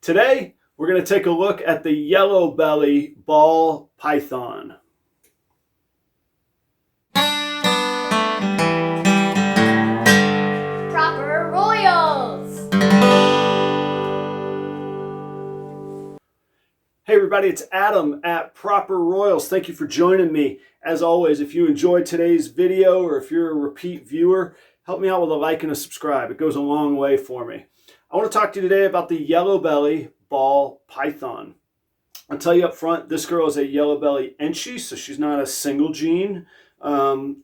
Today, we're going to take a look at the yellow belly ball python. Proper Royals! Hey everybody, it's Adam at Proper Royals. Thank you for joining me. As always, if you enjoyed today's video or if you're a repeat viewer, help me out with a like and a subscribe. It goes a long way for me. I want to talk to you today about the yellow belly ball python. I'll tell you up front, this girl is a yellow belly enchi, so she's not a single gene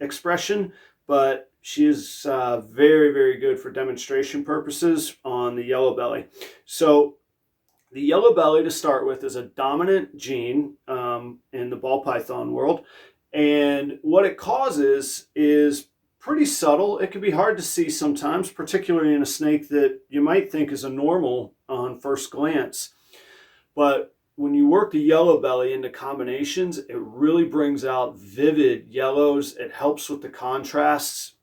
expression, but she is very, very good for demonstration purposes on the yellow belly. So the yellow belly, to start with, is a dominant gene in the ball python world, and what it causes is pretty subtle. It can be hard to see sometimes, particularly in a snake that you might think is a normal on first glance. But when you work the yellow belly into combinations, it really brings out vivid yellows. It helps with the contrasts.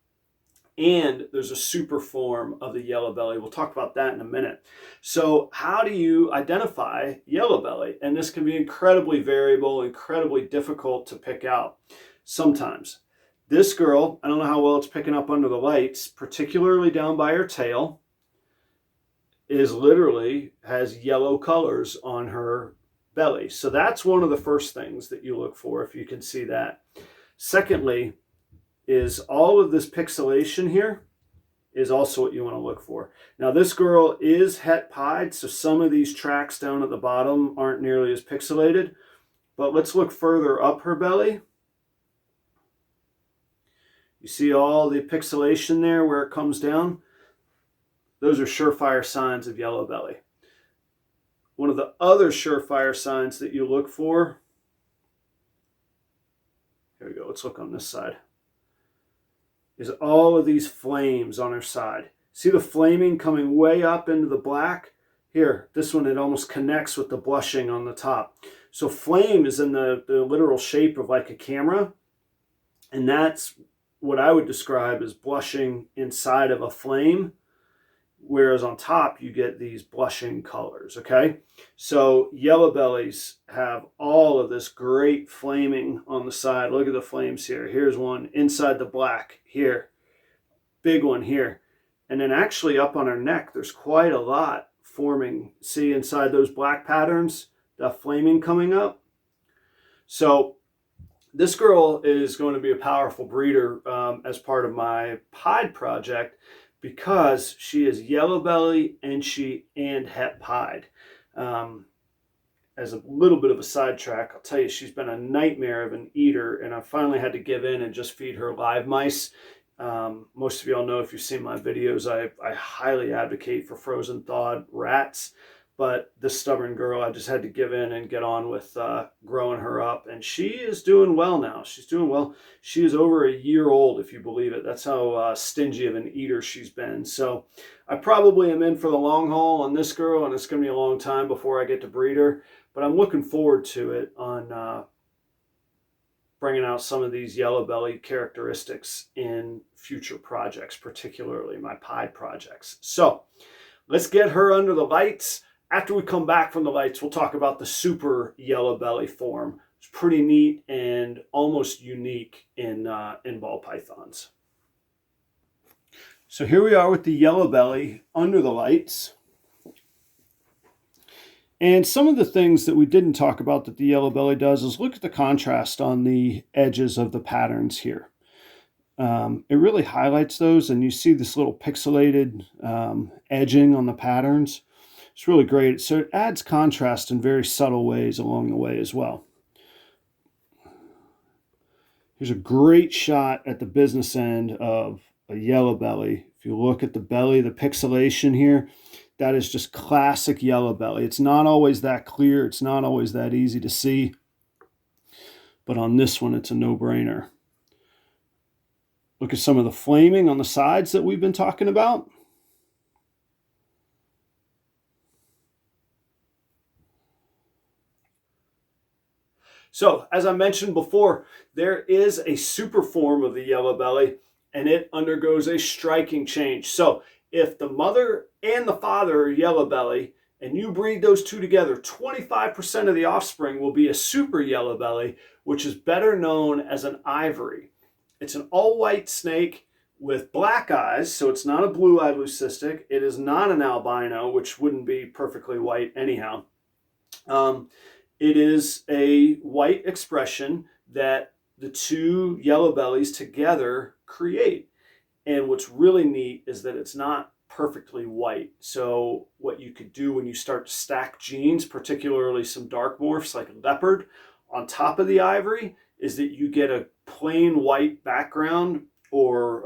And there's a super form of the yellow belly. We'll talk about that in a minute. So how do you identify yellow belly? And this can be incredibly variable, incredibly difficult to pick out sometimes. This girl, I don't know how well it's picking up under the lights, particularly down by her tail, has yellow colors on her belly. So that's one of the first things that you look for, if you can see that. Secondly, is all of this pixelation here is also what you want to look for. Now this girl is het pied, so some of these tracks down at the bottom aren't nearly as pixelated, but let's look further up her belly. You see all the pixelation there where it comes down? Those are surefire signs of yellow belly. One of the other surefire signs that you look for, here we go, let's look on this side, is all of these flames on her side. See the flaming coming way up into the black? Here, this one, it almost connects with the blushing on the top. So flame is in the literal shape of like a camera, and that's what I would describe as blushing inside of a flame, whereas on top you get these blushing colors, okay? So yellow bellies have all of this great flaming on the side. Look at the flames here. Here's one inside the black here, big one here. And then actually up on her neck, there's quite a lot forming. See inside those black patterns, the flaming coming up? So this girl is going to be a powerful breeder as part of my pied project, because she is yellow belly, enchi, and het pied. As a little bit of a sidetrack, I'll tell you, she's been a nightmare of an eater, and I finally had to give in and just feed her live mice. Most of y'all know, if you've seen my videos, I highly advocate for frozen thawed rats. But this stubborn girl, I just had to give in and get on with growing her up. And she is doing well now. She's doing well. She is over a year old, if you believe it. That's how stingy of an eater she's been. So I probably am in for the long haul on this girl, and it's going to be a long time before I get to breed her. But I'm looking forward to it on bringing out some of these yellow belly characteristics in future projects, particularly my pied projects. So let's get her under the lights. After we come back from the lights, we'll talk about the super yellow belly form. It's pretty neat and almost unique in ball pythons. So here we are with the yellow belly under the lights. And some of the things that we didn't talk about that the yellow belly does is look at the contrast on the edges of the patterns here. It really highlights those, and you see this little pixelated edging on the patterns. It's really great. So it adds contrast in very subtle ways along the way as well. Here's a great shot at the business end of a yellow belly. If you look at the belly, the pixelation here, that is just classic yellow belly. It's not always that clear. It's not always that easy to see. But on this one, it's a no-brainer. Look at some of the flaming on the sides that we've been talking about. So, as I mentioned before, there is a super form of the yellow belly, and it undergoes a striking change. So, if the mother and the father are yellow belly, and you breed those two together, 25% of the offspring will be a super yellow belly, which is better known as an ivory. It's an all-white snake with black eyes, so it's not a blue-eyed leucistic. It is not an albino, which wouldn't be perfectly white anyhow. It is a white expression that the two yellow bellies together create. And what's really neat is that it's not perfectly white. So what you could do when you start to stack genes, particularly some dark morphs like leopard, on top of the ivory, is that you get a plain white background, or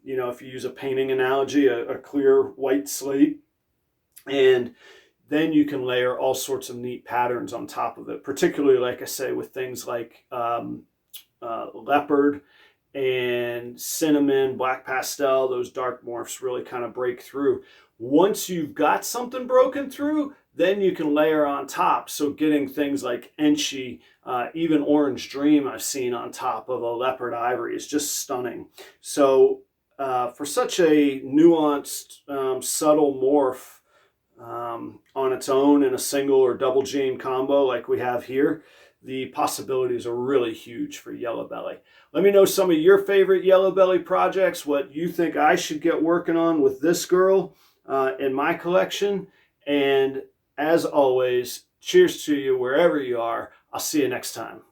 if you use a painting analogy, a clear white slate. And then you can layer all sorts of neat patterns on top of it, particularly, like I say, with things like leopard and cinnamon, black pastel. Those dark morphs really kind of break through. Once you've got something broken through, then you can layer on top. So getting things like Enchi, even Orange Dream I've seen on top of a leopard ivory is just stunning. So for such a nuanced, subtle morph on its own in a single or double gene combo like we have here, the possibilities are really huge for yellow belly. Let me know some of your favorite yellow belly projects, what you think I should get working on with this girl in my collection. And as always, cheers to you wherever you are. I'll see you next time.